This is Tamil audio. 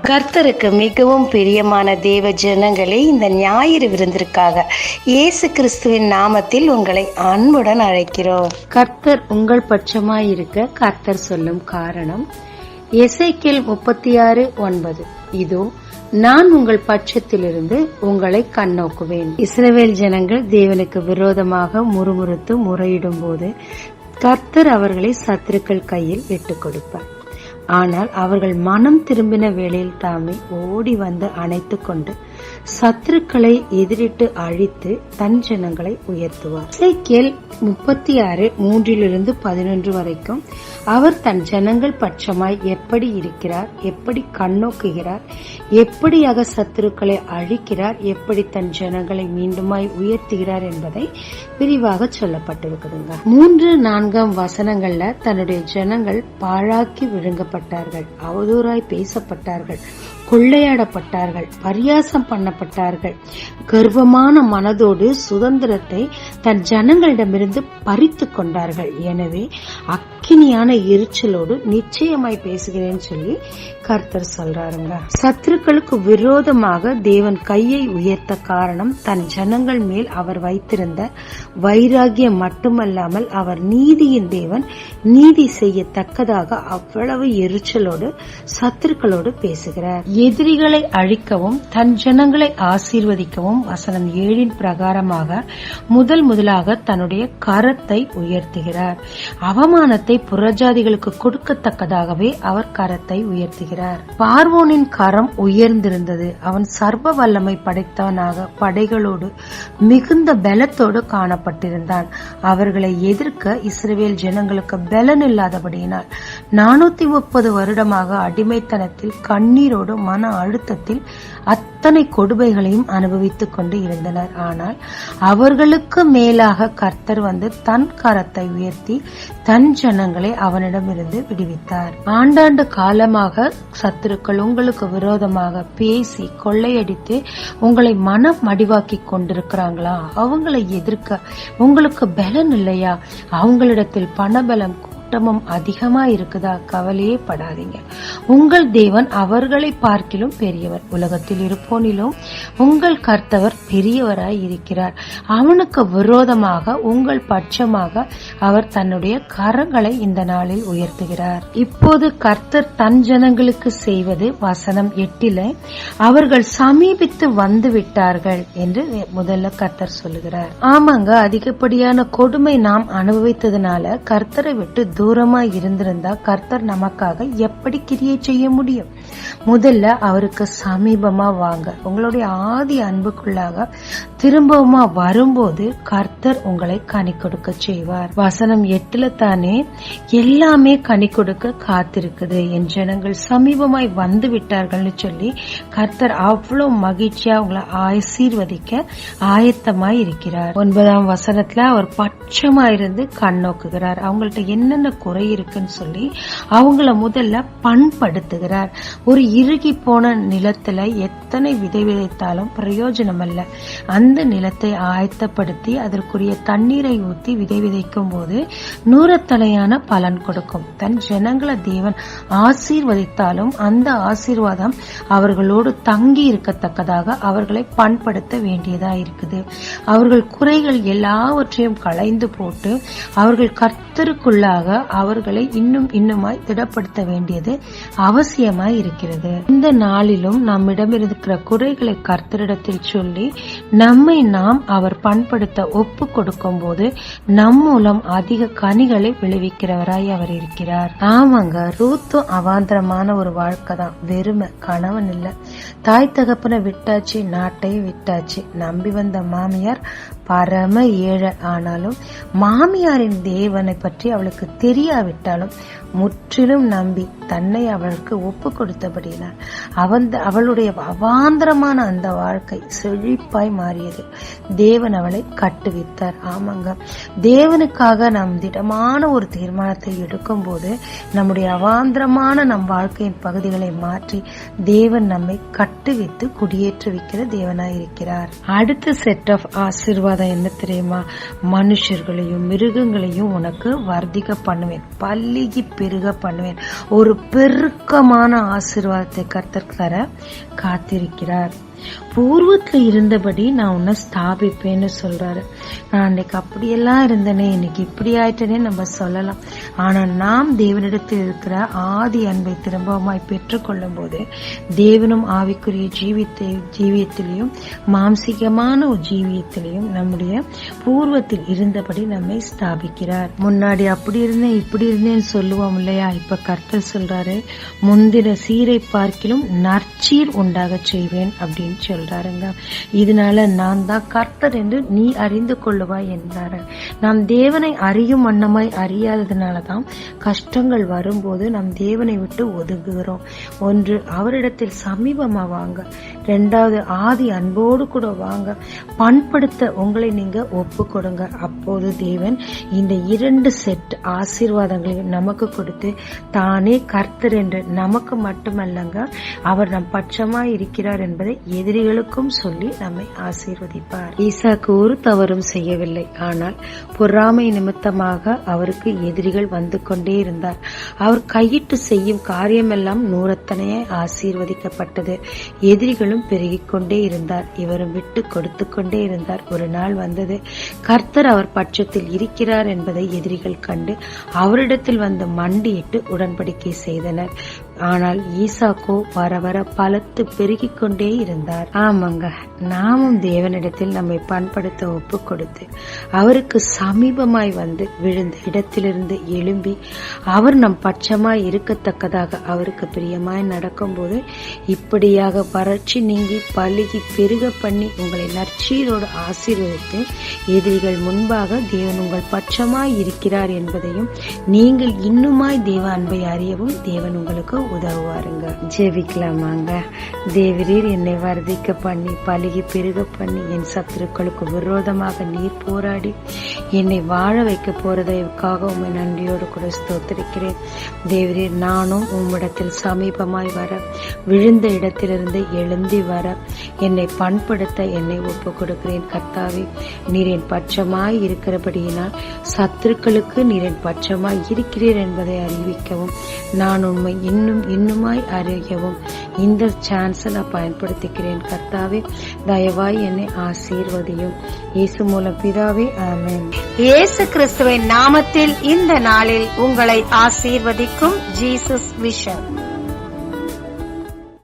கர்த்தருக்கு மிகவும் பிரியமான தேவ ஜனங்களே, இந்த ஞாயிறு விருந்திற்காக இயேசு கிறிஸ்துவின் நாமத்தில் உங்களை அன்புடன் அழைக்கிறோம். கர்த்தர் உங்கள் பட்சமாயிருக்க கர்த்தர் சொல்லும் காரணம் எசேக்கியேல் 36:9. இதோ நான் உங்கள் பட்சத்திலிருந்து உங்களை கண்ணோக்குவேன். இஸ்ரவேல் ஜனங்கள் தேவனுக்கு விரோதமாக முறுமுறுத்து முறையிடும் போது கர்த்தர் அவர்களை சத்துருக்கள் கையில் விட்டுக் கொடுப்பார். ஆனால் அவர்கள் மனம் திரும்பின வேளையில் தாமே ஓடி வந்து அணைத்துக் கொண்டு சத்துருக்களை எதிரிட்டு அழித்து தன் ஜனங்களை உயர்த்துவார். எசேக்கியேல் 36:3-11 வரைக்கும் அவர் தன் ஜனங்கள் பட்சமாய் எப்படி இருக்கிறார், எப்படி கண்ணோக்குகிறார், எப்படியாக சத்துருக்களை அழிக்கிறார், எப்படி தன் ஜனங்களை மீண்டுமாய் உயர்த்துகிறார் என்பதை விரிவாக சொல்லப்பட்டிருக்குதுங்க. 3-4 வசனங்கள்ல தன்னுடைய ஜனங்கள் பாழாக்கி விழுங்கப்பட்டார்கள், அவதூறாய் பேசப்பட்டார்கள், கொள்ளையாடப்பட்டார்கள், பரியாசம் பண்ணப்பட்டார்கள், கர்வமான மனதோடு சுதந்திரத்தை தன் ஜனங்களிடமிருந்து பறித்து கொண்டார்கள். எனவே அக்கினியான எரிச்சலோடு நிச்சயமாய் பேசுகிறேன்னு சொல்லி கர்த்தர் சொல்றாருங்க. சத்துருக்களுக்கு விரோதமாக தேவன் கையை உயர்த்த காரணம் தன் ஜனங்கள் மேல் அவர் வைத்திருந்த வைராகியம் மட்டுமல்லாமல் அவர் நீதியின் தேவன், நீதி செய்யத்தக்கதாக அவ்வளவு எரிச்சலோடு சத்துருக்களோடு பேசுகிறார். எதிரிகளை அழிக்கவும் தன் ஜனங்களை ஆசீர்வதிக்கவும் வசனம் 7 பிரகாரமாக முதலாக தன்னுடைய கரத்தை உயர்த்துகிறார். அவமானத்தை புறஜாதிகளுக்கு கொடுக்கத்தக்கதாகவே அவர் கரத்தை உயர்த்துகிறார். பார்வோனின் கரம் உயர்ந்திருந்தது. அவன் சர்வ வல்லமை படைத்தவனாக படைகளோடு மிகுந்த பலத்தோடு காணப்பட்டிருந்தான். அவர்களை எதிர்க்க இஸ்ரவேல் ஜனங்களுக்கு பலன் இல்லாதபடியினால் 430 வருடமாக அடிமைத்தனத்தில் கண்ணீரோடு மன அழுத்தத்தில் அத்தனை கொடுமைகளையும் அனுபவித்துக் கொண்டு இருந்தனர். ஆனால் அவர்களுக்கு மேலாக கர்த்தர் வந்து தன் கரத்தை உயர்த்தி தன் ஜனங்களை அவனிடமிருந்து விடுவித்தார். ஆண்டாண்டு காலமாக சத்துருக்கள் உங்களுக்கு விரோதமாக பேசி கொள்ளையடித்து உங்களை மனம் மடிவாக்கி கொண்டிருக்கிறாங்களா? அவங்களை எதிர்க்க உங்களுக்கு பலன் இல்லையா? அவங்களிடத்தில் பணபலம் கூட்டமும் அதிகமா இருக்குதா? கவலையே படாதீங்க. உங்கள் தேவன் அவர்களை பார்க்கிலும் பெரியவர். உலகத்தில் இருப்போனிலும் உங்கள் கர்த்தவர் பெரியவராய் இருக்கிறார். அவனுக்கு விரோதமாக உங்கள் பட்சமாக அவர் தன்னுடைய கரங்களை இந்த நாளில் உயர்த்துகிறார். இப்போது கர்த்தர் தன் ஜனங்களுக்கு செய்வது வசனம் 8 அவர்கள் சமீபித்து வந்து விட்டார்கள் என்று முதல்ல கர்த்தர் சொல்லுகிறார். ஆமாங்க, அதிகப்படியான கொடுமை நாம் அனுபவித்ததுனால கர்த்தரை விட்டு தூரமா இருந்திருந்தா கர்த்தர் நமக்காக எப்படி கிரியை செய்ய முடியும்? முதல்ல அவருக்கு சமீபமா வாங்க. உங்களுடைய ஆதி அன்புக்குள்ளாக திரும்பவுமா வரும்போது கர்த்தர் உங்களை கனி கொடுக்க செய்வார். வசனம் 8 தானே எல்லாமே கனி கொடுக்க காத்திருக்குது. என் ஜனங்கள் சமீபமாய் வந்து விட்டார்கள்னு சொல்லி கர்த்தர் அவ்வளவு மகிழ்ச்சியா உங்களை ஆசீர்வதிக்க ஆயத்தமாய் இருக்கிறார். 9 வசனத்துல அவர் பட்சமா இருந்து கண்ணோக்குகிறார். அவங்கள்ட்ட என்னென்ன குறை இருக்குன்னு சொல்லி அவங்கள முதல்ல பண்படுத்துகிறார். ஒரு இறுகி போன நிலத்துல எத்தனை விதை விதைத்தாலும் பிரயோஜனம் அல்ல. அந்த நிலத்தை ஆயத்தப்படுத்தி அதற்குரிய தண்ணீரை ஊற்றி விதை விதைக்கும் போது 100 தலையான பலன் கொடுக்கும். தன் ஜனங்களை தேவன் ஆசீர்வதித்தாலும் அந்த ஆசீர்வாதம் அவர்களோடு தங்கி இருக்கத்தக்கதாக அவர்களை பண்படுத்த வேண்டியதா இருக்குது. அவர்கள் குறைகள் எல்லாவற்றையும் களைந்து போட்டு அவர்கள் கர்த்தருக்குள்ளாக அவர்களை இன்னுமாய் திடப்படுத்த வேண்டியது அவசியமாய் இருக்கிறது. இந்த நாளிலும் நம்மிடம் இருக்கிற குறைகளை கர்த்தரிடத்தில் சொல்லி நம்மை நாம் அவர் பண்படுத்த ஒப்பு கொடுக்கும் போது நம் மூலம் அதிக கனிகளை விளைவிக்கிறவராய் அவர் இருக்கிறார். ஆமாங்க, ரூத்தும் அவாந்தரமான ஒரு வாழ்க்கை தான். வெறுமை, கணவன் இல்ல, தாய் தகப்பனை விட்டாச்சு, நாட்டையும் விட்டாச்சு. நம்பி வந்த மாமியார் பரம ஏழை. ஆனாலும் மாமியாரின் தேவனை பற்றி அவளுக்கு தெரியாவிட்டாலும் முற்றிலும் நம்பி தன்னை அவளுக்கு ஒப்பு கொடுத்தபடினார் அவளுடைய அவாந்தரமான அந்த வாழ்க்கை செழிப்பாய் மாறியது. தேவன் அவளை கட்டுவித்தார். ஆமாங்க, தேவனுக்காக நாம் திடமான ஒரு தீர்மானத்தை எடுக்கும் போது நம்முடைய அவாந்தரமான நம் வாழ்க்கையின் பகுதிகளை மாற்றி தேவன் நம்மை கட்டுவித்து குடியேற்ற வைக்கிற தேவனாய் இருக்கிறார். அடுத்த செட் ஆஃப் ஆசீர்வாதம் என்ன தெரியுமா? மனுஷர்களையும் மிருகங்களையும் உனக்கு வர்த்திக்க பண்ணுவேன், பல்லிகி பெருக பண்ணுவேன். ஒரு பெருக்கமான ஆசீர்வாதத்தை கர்த்தர் தர காத்திருக்கிறார். பூர்வத்துல இருந்தபடி நான் உன்னை ஸ்தாபிப்பேன்னு சொல்றாரு. நான் அன்னைக்கு அப்படியெல்லாம் இருந்தேனே, இன்னைக்கு இப்படி ஆயிட்டனே நம்ம சொல்லலாம். ஆனா நாம் தேவனிடத்தில் இருக்கிற ஆதி அன்பை திரும்பவுமாய் பெற்றுக்கொள்ளும் போது தேவனும் ஆவிக்குரிய ஜீவியத்திலையும் மாம்சிகமான ஒரு ஜீவியத்திலையும் நம்முடைய பூர்வத்தில் இருந்தபடி நம்மை ஸ்தாபிக்கிறார். முன்னாடி அப்படி இருந்தேன் இப்படி இருந்தேன்னு சொல்லுவோம் இல்லையா? இப்ப கர்த்தர் சொல்றாரு, முந்தின சீரை பார்க்கிலும் நற்சீர் உண்டாக செய்வேன் அப்படின்னு சொல்றாருங்க. இதனால நான் தான் கர்த்தர் என்று நீ அறிந்து கொள்ளுவாய் என்றாரு. நாம் தேவனை அறியும் வண்ணமாய் அறியாததுனாலதான் கஷ்டங்கள் வரும்போது நாம் தேவனை விட்டு ஒதுங்குகிறோம். ஒன்று, அவரிடத்தில் சமீபமா வாங்க. இரண்டாவது, ஆதி அன்போடு கூட வாங்க. பண்படுத்த உங்களை நீங்க ஒப்பு கொடுங்க. அப்போது தேவன் இந்த 2 செட் ஆசீர்வாதங்களையும் நமக்கு கொடுத்து தானே கர்த்தர் என்று நமக்கு மட்டுமல்லங்க, அவர் நம் பட்சமாய் இருக்கிறார் என்பதை எதிரிகளுக்கும் சொல்லி நம்மை ஆசீர்வதிப்பார். ஈசாக்கு ஒரு தவறும் செய்யவில்லை. ஆனால் பொறாமை நிமித்தமாக அவருக்கு எதிரிகள் வந்து கொண்டே இருந்தார். அவர் கையிட்டு செய்யும் காரியமெல்லாம் நூறத்தனையே ஆசீர்வதிக்கப்பட்டது. எதிரிகளும் பெருகிக் கொண்டே இருந்தார். இவரும் விட்டு கொடுத்து கொண்டே இருந்தார். ஒரு நாள் வந்தது, கர்த்தர் அவர் பட்சத்தில் இருக்கிறார் என்பதை எதிரிகள் கண்டு அவரிடத்தில் வந்து மண்டியிட்டு உடன்படிக்கை செய்தனர். ஆனால் ஈசாக்கோ வர வர பலத்து பெருகிக் கொண்டே இருந்தார். ஆமாங்க, நாமும் தேவனிடத்தில் நம்மை பண்படுத்த ஒப்பு கொடுத்து அவருக்கு சமீபமாய் வந்து விழுந்த இடத்திலிருந்து எழும்பி அவர் நம் பட்சமாய் இருக்கத்தக்கதாக அவருக்கு பிரியமாய் நடக்கும் போது இப்படியாக வறட்சி நீங்கி பழுகி பெருக பண்ணி உங்களை நற்சீரோடு ஆசீர்வதித்து எதிரிகள் முன்பாக தேவன் உங்கள் பட்சமாய் இருக்கிறார் என்பதையும் நீங்கள் இன்னுமாய் தேவ அன்பை அறியவும் தேவன் உங்களுக்கு உதவுவாருங்க. ஜெபிக்கலாமாங்க. தேவரீர் என்னை வர்த்திக்க பண்ணி பழுகி பெருக பண்ணி என் சத்துருக்களுக்கு விரோதமாக நீர் போராடி என்னை வாழ வைக்க போறதற்காக உண்மை நன்றியோடு கூட ஸ்தோத்திரிக்கிறேன். தேவரீர் நானும் உம்மிடத்தில் சமீபமாய் வர, விழுந்த இடத்திலிருந்து எழுந்தி வர, என்னை பண்படுத்த என்னை ஒப்பு கொடுக்கிறேன். கர்த்தாவே, நீர் என் பட்சமாய் இருக்கிறபடியினால் சத்துருக்களுக்கு நீர் என் பட்சமாய் இருக்கிறீர் என்பதை அறிவிக்கவும் நான் உண்மை இன்னுமாய் அறியவும் இந்த சான்ஸை நான் பயன்படுத்திக்கிறேன். கர்த்தாவே, தயவாய் என்னை ஆசீர்வதியும். இயேசு மூலம் பிதாவே, ஆமென். இயேசு கிறிஸ்துவின் நாமத்தில் இந்த நாளில் உங்களை ஆசீர்வதிக்கும் ஜீசஸ் விஷன்.